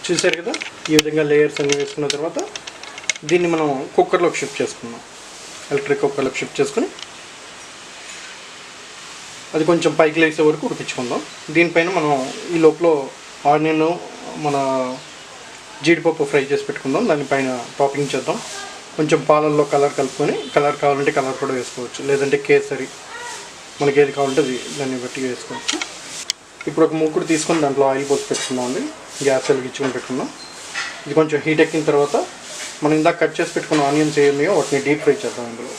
చూసారు కదా, ఈ విధంగా లేయర్స్ అన్ని వేసుకున్న తర్వాత దీన్ని మనం కుక్కర్లోకి షిఫ్ట్ చేసుకుందాం. ఎలక్ట్రిక్ కుక్కర్లోకి షిఫ్ట్ చేసుకుని అది కొంచెం పైకి లేసే వరకు ఉడికించుకుందాం. దీనిపైన మనం ఈ లోపల ఆనియన్, మన జీడిపప్పు ఫ్రై చేసి పెట్టుకుందాం. దానిపైన టాపింగ్ చేద్దాం. కొంచెం పాలల్లో కలర్ కలుపుకొని, కలర్ కావాలంటే కలర్ కూడా వేసుకోవచ్చు, లేదంటే కేసరి, మనకి ఏది కావాలంటే అది దాన్ని బట్టి వేసుకోవచ్చు. ఇప్పుడు ఒక మూకుడు తీసుకొని దాంట్లో ఆయిల్ పోసి పెట్టుకుందాం అండి. గ్యాస్ వెలిగించుకొని పెట్టుకుందాం. ఇది కొంచెం హీట్ ఎక్కిన తర్వాత మనం ఇందాక కట్ చేసి పెట్టుకున్న ఆనియన్స్ ఏమున్నాయో వాటిని డీప్ ఫ్రై చేద్దాం ఇందులో.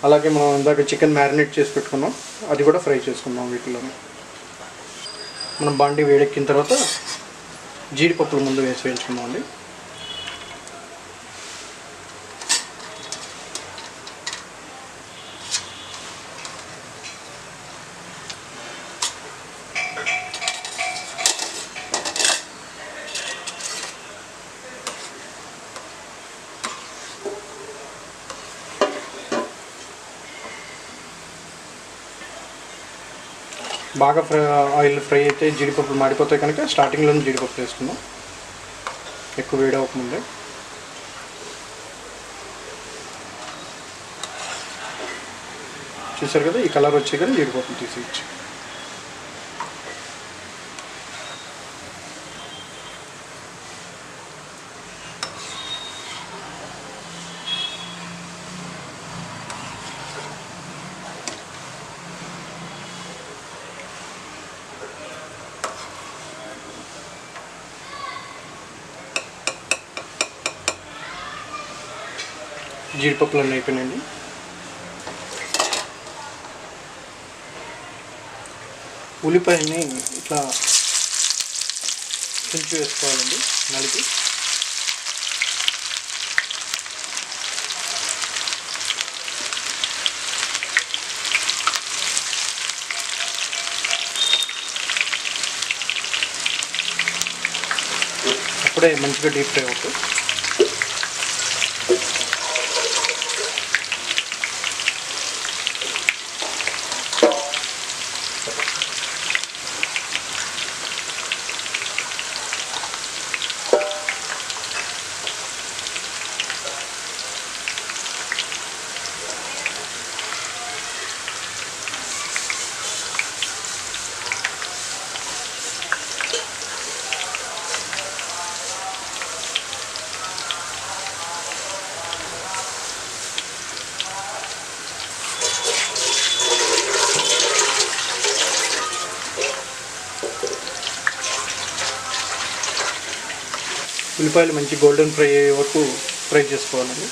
అలాగే మనం ఇందాక చికెన్ మ్యారినేట్ చేసి పెట్టుకున్నాం, అది కూడా ఫ్రై చేసుకుందాం వీటిలో. మనం బాండి వేడెక్కిన తర్వాత జీడిపప్పులు ముందు వేయించుకుందాం అండి. బాగా ఆయిల్ ఫ్రై అయితే జీడిపప్పులు మాడిపోతాయి కనుక స్టార్టింగ్లోనే జీడిపప్పు వేసుకుందాం, ఎక్కువ వేడి అవ్వకముందే. చూసారు కదా, ఈ కలర్ వచ్చే కానీ జీడిపప్పులు తీసేయచ్చు. జీడిపప్పులు అన్నీ అయిపోయినాయండి. ఉల్లిపాయని ఇట్లా తుంచి వేసుకోవాలండి, నలిపి. అప్పుడే మంచిగా డీప్ ఫ్రై అవుతుంది. ఉల్లిపాయలు మంచి గోల్డెన్ ఫ్రై అయ్యే వరకు ఫ్రై చేసుకోవాలండి.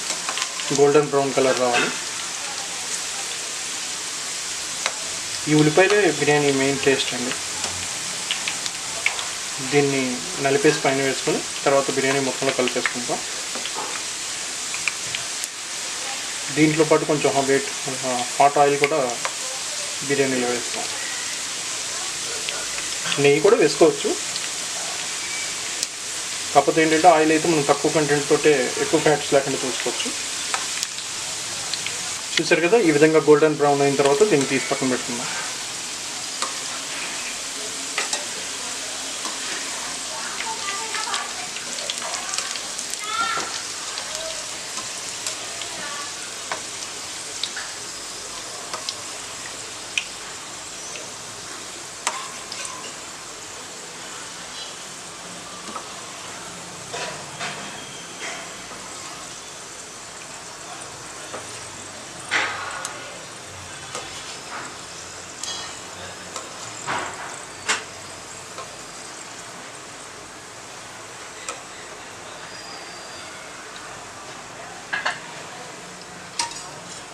గోల్డెన్ బ్రౌన్ కలర్ రావాలి. ఈ ఉల్లిపాయలే బిర్యానీ మెయిన్ టేస్ట్ అండి. దీన్ని నలిపేసి పైన వేసుకొని తర్వాత బిర్యానీ మొత్తంలో కలిపేసుకుంటాం. దీంట్లో పాటు కొంచెం హాట్ ఆయిల్ కూడా బిర్యానీలో వేస్తాం. నెయ్యి కూడా వేసుకోవచ్చు, కాకపోతే ఏంటంటే ఆయిల్ అయితే మనం తక్కువ కంటెంట్ తోటే ఎక్కువ ఫ్యాట్స్ లేకుండా చూసుకోవచ్చు. చూసారు కదా, ఈ విధంగా గోల్డెన్ బ్రౌన్ అయిన తర్వాత దీన్ని తీసి పక్కన పెట్టుకుందాం.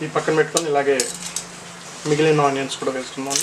ఈ పక్కన పెట్టుకొని ఇలాగే మిగిలిన ఆనియన్స్ కూడా వేసుకుందాం.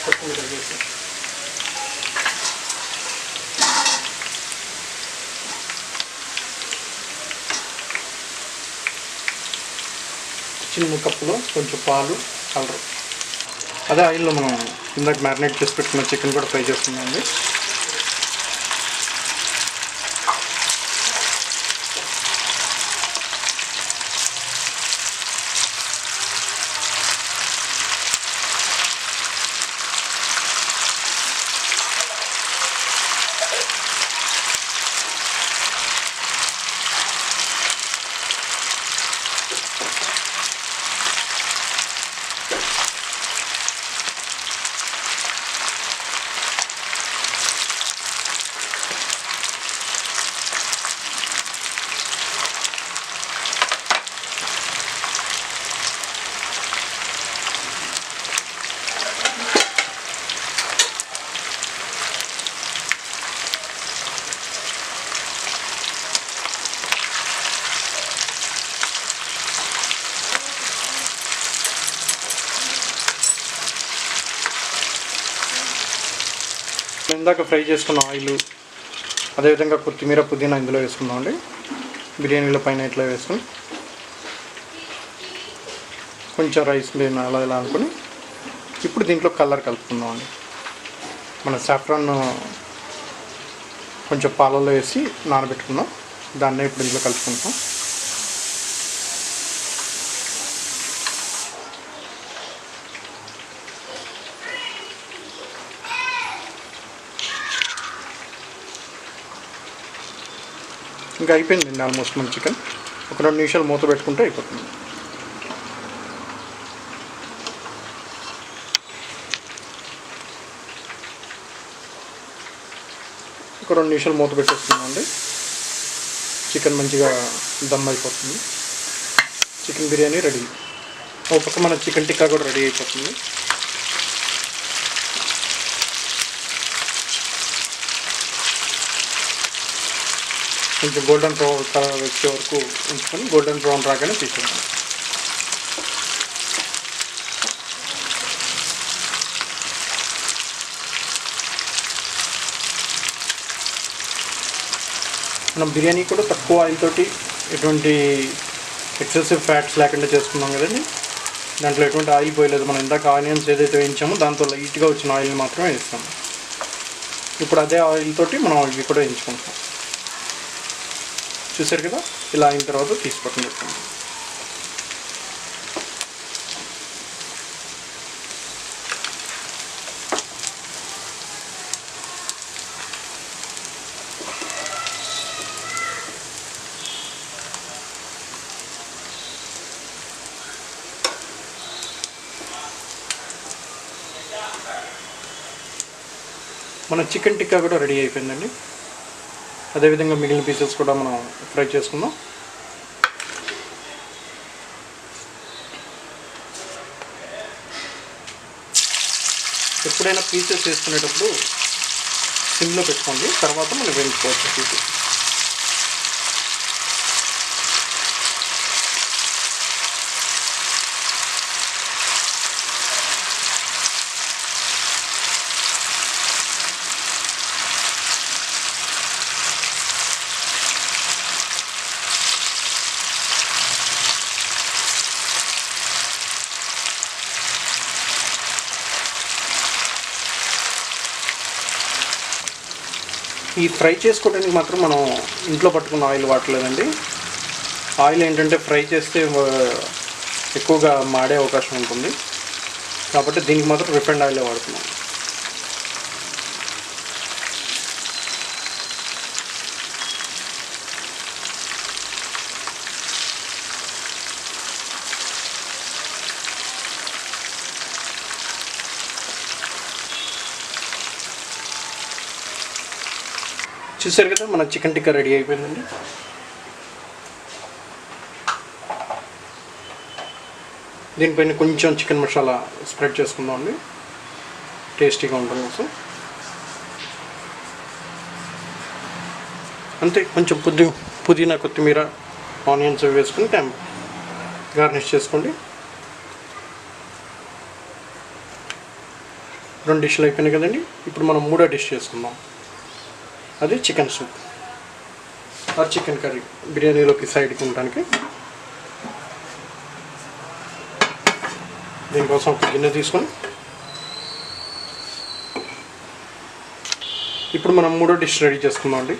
కొత్తిమీర వేసి చిన్న కప్పులో కొంచెం పాలు, కలర్. అదే ఆయిల్లో మనం ఇందాక మ్యారినేట్ చేసి పెట్టుకున్న చికెన్ కూడా ఫ్రై చేస్తున్నామండి. ఇందాక ఫ్రై చేసుకున్న ఆయిల్, అదేవిధంగా కొత్తిమీర, పుదీనా ఇందులో వేసుకుందామండి. బిర్యానీల పైన ఇట్లా వేసుకుని కొంచెం రైస్ అలా ఇలా అనుకుని ఇప్పుడు దీంట్లో కలర్ కలుపుకుందామండి. మన సాఫ్రాన్ కొంచెం పాలల్లో వేసి నానబెట్టుకుందాం. దాన్నే ఇప్పుడు ఇందులో కలుపుకుంటాం. ఇంకా అయిపోయిందండి ఆల్మోస్ట్ మన చికెన్. ఒక 2 నిమిషాలు మూత పెట్టుకుంటే అయిపోతుంది. ఒక 2 నిమిషాలు మూత పెట్టేస్తున్నామండి. చికెన్ మంచిగా దమ్ అయిపోతుంది. Chicken biryani ready. ఒక పక్క మన చికెన్ టిక్కా కూడా రెడీ అయిపోతుంది. కొంచెం గోల్డెన్ బ్రౌన్ కలర్ వచ్చే వరకు ఉంచుకొని గోల్డెన్ బ్రౌన్ రాగానే తీసుకుంటాం. మనం బిర్యానీ కూడా తక్కువ ఆయిల్ తోటి ఎటువంటి ఎక్సెసివ్ ఫ్యాట్స్ లేకుండా చేసుకున్నాం కదండి. దాంట్లో ఎటువంటి ఆయిల్ పోయలేదు. మనం ఇందాక ఆనియన్స్ ఏదైతే వేయించామో దాంతో లైట్గా వచ్చిన ఆయిల్ మాత్రమే వేస్తాము. ఇప్పుడు అదే ఆయిల్ తోటి మనం ఇవి కూడా వేయించుకుంటాం. చూసారు కదా, ఇలా అయిన తర్వాత తీసి పక్కన పెట్టుకుంటాం. మన చికెన్ టిక్కా కూడా రెడీ అయిపోయిందండి. అదేవిధంగా మిగిలిన పీసెస్ కూడా మనం ఫ్రై చేసుకుందాం. ఎప్పుడైనా పీసెస్ వేసుకునేటప్పుడు సిమ్లో పెట్టుకోండి, తర్వాత మనం వేయించుకోవచ్చు పీసెస్. ఈ ఫ్రై చేసుకోవడానికి మాత్రం మనం ఇంట్లో పట్టుకున్న ఆయిల్ వాడలేదండి. ఆయిల్ ఏంటంటే ఫ్రై చేస్తే ఎక్కువగా మాడే అవకాశం ఉంటుంది కాబట్టి దీనికి మాత్రం రిఫైండ్ ఆయిలే వాడుతున్నాం. చూసారు కదా, మన చికెన్ టిక్కా రెడీ అయిపోయిందండి. దీనిపైన కొంచెం చికెన్ మసాలా స్ప్రెడ్ చేసుకుందామండి, టేస్టీగా ఉంటుంది కోసం. అంతే, కొంచెం పుదీనా, కొత్తిమీర, ఆనియన్స్ వేసుకుని గార్నిష్ చేసుకోండి. 2 డిష్లు అయిపోయినాయి కదండి. ఇప్పుడు మనం మూడో డిష్ చేసుకుందాం. అది chicken soup or chicken curry, బిర్యానీలోకి సైడ్కి ఉండడానికి. దీనికోసం ఒక గిన్నె తీసుకొని ఇప్పుడు మనం మూడో డిష్ రెడీ చేసుకుందాం అండి.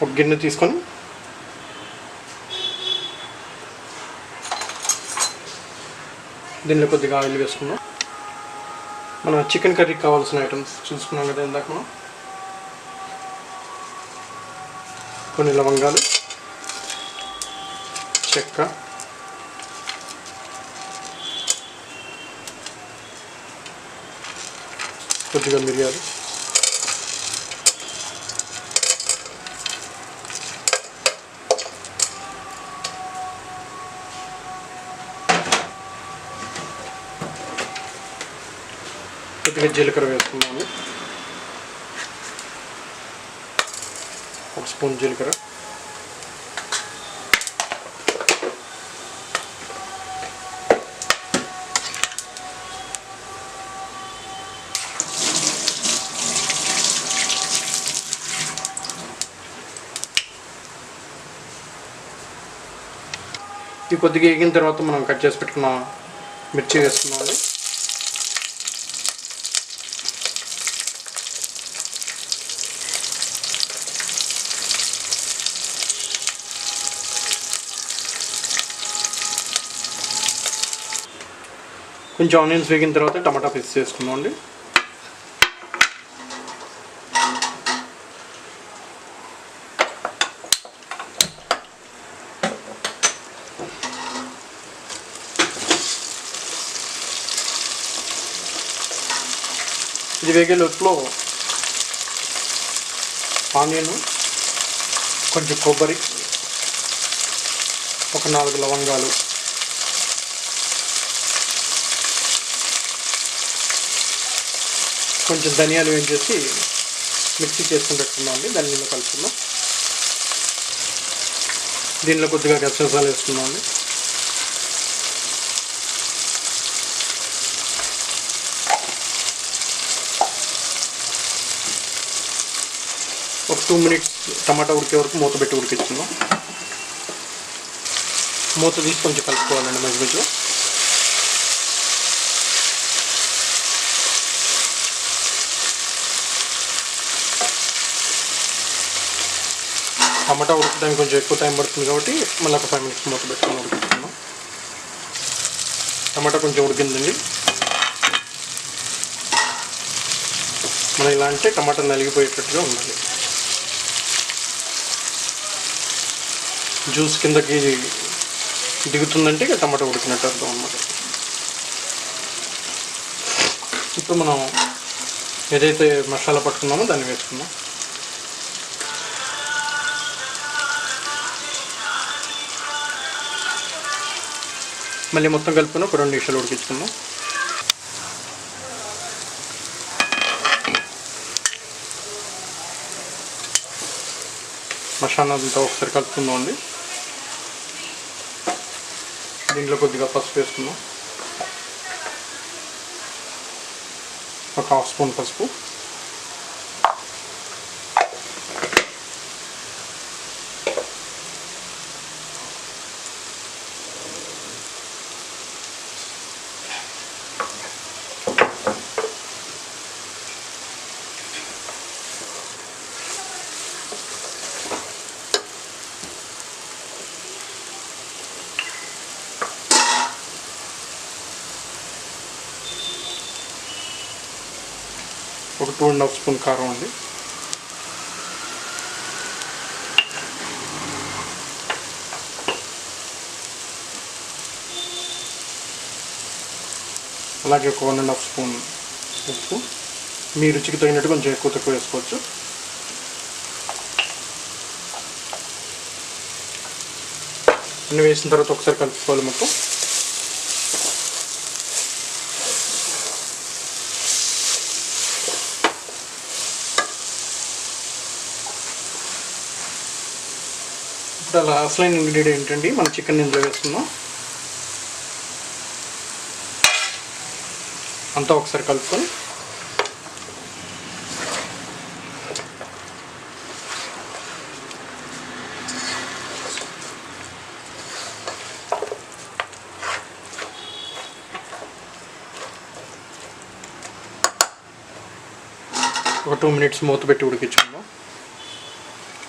ఒక గిన్నె తీసుకొని దీనిలో కొద్దిగా ఆయిల్ వేసుకుందాం. మన చికెన్ కర్రీకి కావాల్సిన ఐటమ్స్ చూసుకున్నాం కదా ఇందాక మనం. కొన్ని లవంగాలు, చెక్క, కొద్దిగా మిరియాలు, కొద్దిగా జీలకర్ర వేసుకున్నాము. 1 స్పూన్ జీలకర్ర, ఇవి కొద్దిగా వేగిన తర్వాత మనం కట్ చేసి పెట్టుకున్న మిర్చి వేసుకున్నాము. కొంచెం ఆనియన్స్ వేగిన తర్వాత టమాటా పేస్ట్ చేసుకుందాం అండి. ఇది వేగే లోపల ఆనియన్, కొంచెం కొబ్బరి, ఒక 4 లవంగాలు, కొంచెం ధనియాలు వేయించేసి మిక్సీ చేసుకుని పెట్టుకుందాం అండి. దాన్ని దీనిలో కలుపుకుందాం. దీనిలో కొద్దిగా గసగసాలు వేసుకుందాం అండి. ఒక 2 మినిట్స్ టమాటా ఉడికే వరకు మూత పెట్టి ఉడికించుకుందాం. మూత తీసి కొంచెం కలుపుకోవాలండి మధ్య మధ్యలో. టమాటా ఉడకడానికి కొంచెం ఎక్కువ టైం పడుతుంది కాబట్టి మళ్ళీ ఒక 5 మినిట్స్ మూత పెట్టుకొని ఉడికించుకుందాం. టమాటా కొంచెం ఉడికిందండి. మనం ఇలా అంటే టమాటా నలిగిపోయేటట్టుగా ఉండాలి. జ్యూస్ కిందకి దిగుతుందంటే ఇక టమాటా ఉడికినట్టు అర్థం అన్నమాట. ఇప్పుడు మనం ఏదైతే మసాలా పట్టుకున్నామో దాన్ని వేసుకుందాం. మళ్ళీ మొత్తం కలుపుకొని ఒక 2 నిమిషాలు ఉడికించుకుందాం. మసాలా అంతా ఒకసారి కలుపుకుందాం అండి. దీంట్లో కొద్దిగా పసుపు వేసుకుందాం. ఒక 1/2 స్పూన్ పసుపు, ఒక 2.5 స్పూన్ కారం అండి. అలాగే ఒక 1.5 స్పూన్ ఉప్పు. మీ రుచికి తగినట్టు కొంచెం ఎక్కువ తక్కువ వేసుకోవచ్చు. అన్నీ వేసిన తర్వాత ఒకసారి కలుపుకోవాలి మొత్తం. ఇప్పుడు అలా అసలైన ఇంగ్రీడియంట్ ఏంటండి, మన చికెన్ ఇందులో వేసుకుందాం. అంతా ఒకసారి కలుపుకొని ఒక 2 మినిట్స్ మూత పెట్టి ఉడికించుకుందాం.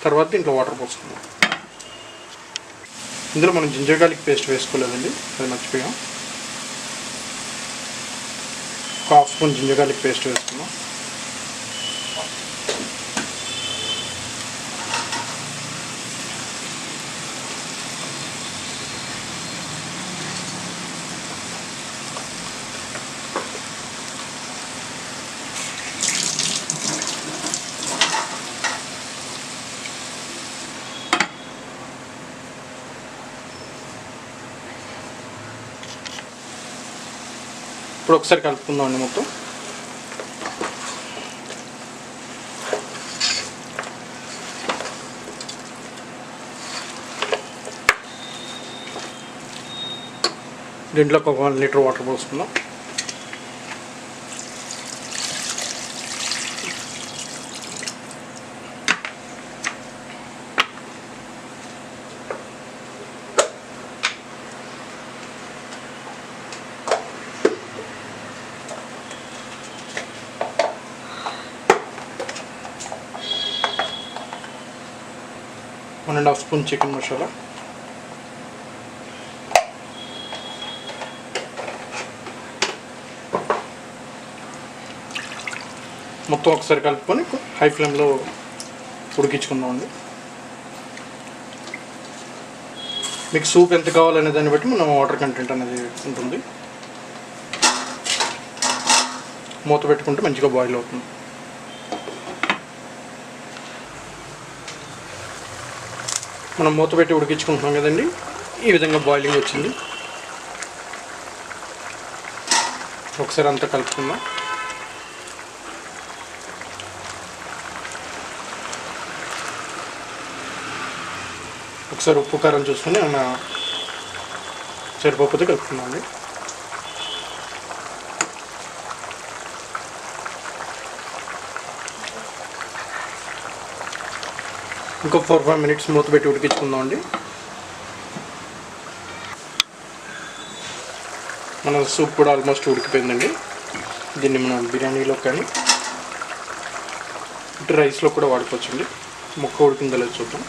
తర్వాత దీంట్లో వాటర్ పోసుకుందాం. ఇందులో మనం జింజర్ గార్లిక్ పేస్ట్ వేసుకోలేదండి, అది మర్చిపోయాం. 1/2 స్పూన్ జింజర్ గార్లిక్ పేస్ట్ వేసుకుందాం. ఇప్పుడు ఒకసారి కలుపుకుందాం అండి మొత్తం. దీంట్లో ఒక 1 లీటర్ వాటర్ పోసుకుందాం. One and half spoon chicken masala, మొత్తం ఒకసారి కలుపుకొని హై ఫ్లేమ్లో ఉడికించుకుందాం అండి. మీకు సూప్ ఎంత కావాలనే దాన్ని బట్టి మనం వాటర్ కంటెంట్ అనేది ఉంటుంది. మూత పెట్టుకుంటే మంచిగా బాయిల్ అవుతుంది. మనం మూత పెట్టి ఉడికించుకుంటున్నాం కదండి, ఈ విధంగా బాయిలింగ్ వచ్చింది. ఒకసారి అంతా కలుపుకుందాం. ఒకసారి ఉప్పు కారం చూసుకొని ఏమైనా సరిపోతే కలుపుకుందాం అండి. ఇంకో 4-5 మినిట్స్ మూత పెట్టి ఉడికించుకుందాం అండి. మన సూప్ కూడా ఆల్మోస్ట్ ఉడికిపోయిందండి. దీన్ని మనం బిర్యానీలో కానీ ఇటు రైస్లో కూడా వాడుకోవచ్చండి. ముక్క ఉడికిందో లేదో చూద్దాం.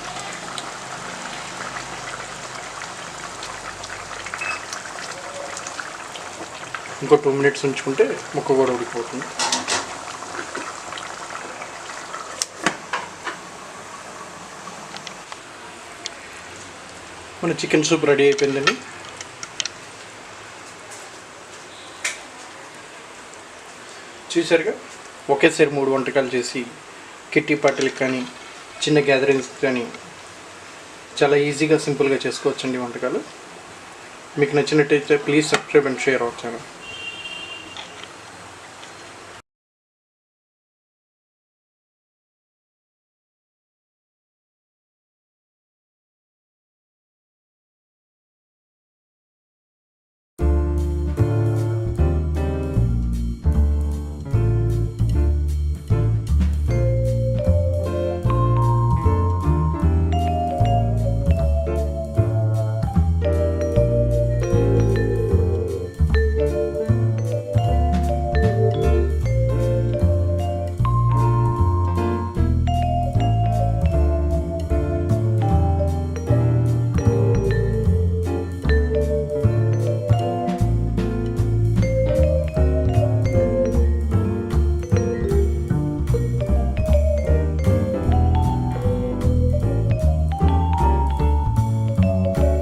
ఇంకో 2 మినిట్స్ ఉంచుకుంటే ముక్క కూడా ఉడికిపోతుంది. మన చికెన్ సూప్ రెడీ అయిపోయిందండి. చూసారుగా, ఒకేసారి 3 వంటకాలు చేసి కిట్టి పార్టీలకు కానీ చిన్న గ్యాదరింగ్స్ కానీ చాలా ఈజీగా సింపుల్గా చేసుకోవచ్చండి వంటకాలు. మీకు నచ్చినట్టయితే please subscribe and share our channel.